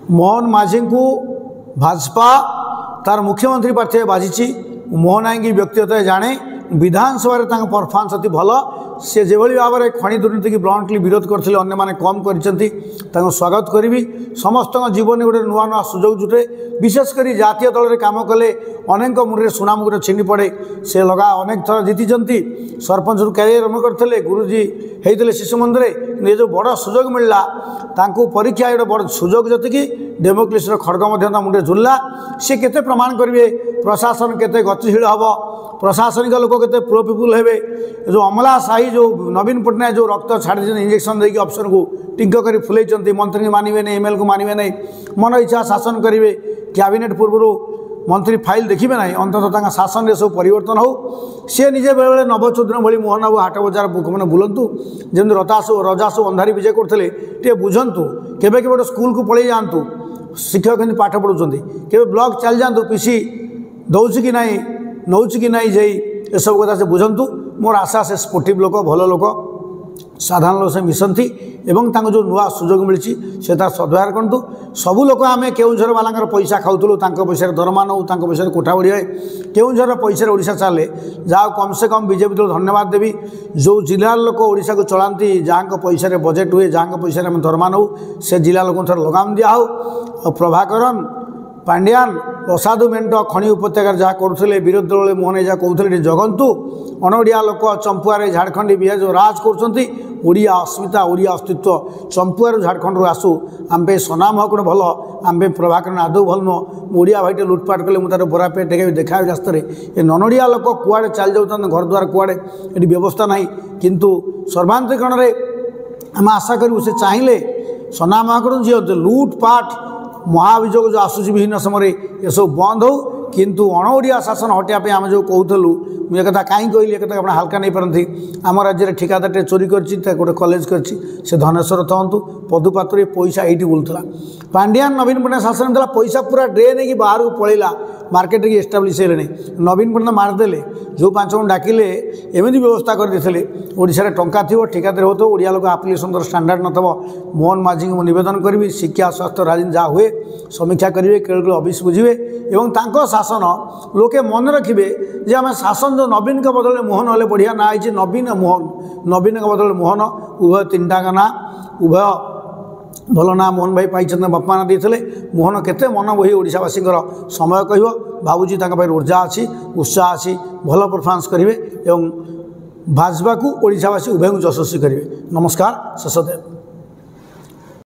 मोहन माझी को भाजपा तार मुख्यमंत्री प्रार्थी बाजी मोहन नायक व्यक्तिगत जाने विधानसभा परफॉर्मेंस अति भल सी जो भाव में खनि दुर्नीति की ब्लंटली विरोध करते अन्य कम कर स्वागत करी समस्त जीवन गोटे नुआ नुआ सुजोग जुटे विशेषकर जातीय दल में कम कले अनेक मुंडे सुनाम गोटे छीनी पड़े से लगा अनेक थर जीति सरपंच कैरियर आरंभ करते गुरुजी होते शिशु मंदिर ये जो बड़ सुजोग मिलला परीक्षा गोटे बड़ सुजोग जी डेमोक्रेसी खड़ग मुंडे झुलला सी के प्रमाण करेंगे प्रशासन केते गतिशील हम प्रशासनिक लोक के प्रो पिपुल हे जो अमला साही जो नवीन पट्टनायक जो रक्त छाड़ी इंजेक्शन देकी अफसर को टिंक कर फुले मंत्री मानवे नहीं एमएल को मानवे नहीं मन इच्छा शासन करेंगे कैबिनेट पूर्व मंत्री फाइल देखिए ना अंततः शासन में सब परिवर्तन हो सी निजे बेले बेले नवचौधरी भाई मोहन बाबू हाट बजार मैंने बुलतु जमी रजासु अंधारी विजय करते टे बुझंतु केबे गोटे स्कूल को पलि जातु शिक्षक केमती पाठ पढ़ुंट के ब्लॉक चल जातु पीसी दौच कि ना नौच कि नहीं जाई ये सब कथा से बुझंतु मोर आशा से स्पोर्टिव लोक भल लोक साधारण लोक से मिशंती एवं जो नुआ सुजोग मिली से तार सद्व्यवहार करूँ सबू लोक आम केउझर वाला पैसा खाऊलु पैसा दरमा नौ पैसा कोठा बढ़िया केउझर पैसा ओडिशा चले जहाँ कम से कम बीजेपी दल धन्यवाद देवी जो जिलार लोक ओडिशा को चलाती जहाँ पैसा बजेट हुए जहाँ पैसा दरमा नौ से जिला लोक थोड़ा लगाम दिया हो प्रभाकरन पांड्यान प्रसादु मेट खनि उपत्यकार जहाँ करुले विरोधी दल मोहन जहाँ कहते जगंतु अणओडिया लोक चंपुआर झारखंडी बिहार जो राज करिया अस्मिता ओडिया अस्तित्व चंपुआर झारखंड आसू आम पे सनाम हक भल आम पे प्रभाकर आदौ भल नुह ओडिया भाईटे लुटपाट कले मुझे बोरा पे टेक देखा रास्ते ये ननोडिया लोक कुआड़े चल जाऊँ घर द्वार कुआड़े ये व्यवस्था ना किंतु सर्वांतरीकरण में आम आशा करूँ से चाहिए सनाम हक जी लुटपाट महाभियोग जो आसूसी विभिन्न समय ये सब बंद हो किंतु अणओडिया शासन हटापी आम जो कहूलु मुझे कथा कहीं कहली एक आप हल्का नहीं पारती आम राज्य में ठिकादार चोरी गोटे कलेज कर धनेश्वर थंतु पदुपात्र पैसा ये बुलूला पांड्यान नवीन पट्टनायक शासन था पैसा पूरा ड्रेन की बाहर को पलैला मार्केट की एस्टाब्लीश है नवीन पट्टनायक मारिदे जो 5 जन डाकिले एमती व्यवस्था करते ओडिशा टंका थी ठिकादार हो ओडिया लोक आप्लिकेसन स्टांडार्ड नथब मोहन माझी को निवेदन करी शिक्षा स्वास्थ्य राजनीति जहाँ हुए समीक्षा करेंगे केवल अफिस् बुझे और शासन लोके मन रखिए जे आम शासन जो नवीन के बदले मोहन हेल्ले बढ़िया ना है नवीन मोहन नवीन के बदले मोहन उभय 3टा ना उभय भल ना मोहन भाई पाई बापा ना देते मोहन केते मन बही ओडिशावासी समय कह भावुची ऊर्जा अच्छी उत्साह अच्छी भल परफॉर्मेंस करेंगे और भाजपा को ओडिशावासी उभय को यशस्वी करेंगे। नमस्कार। शशदेव।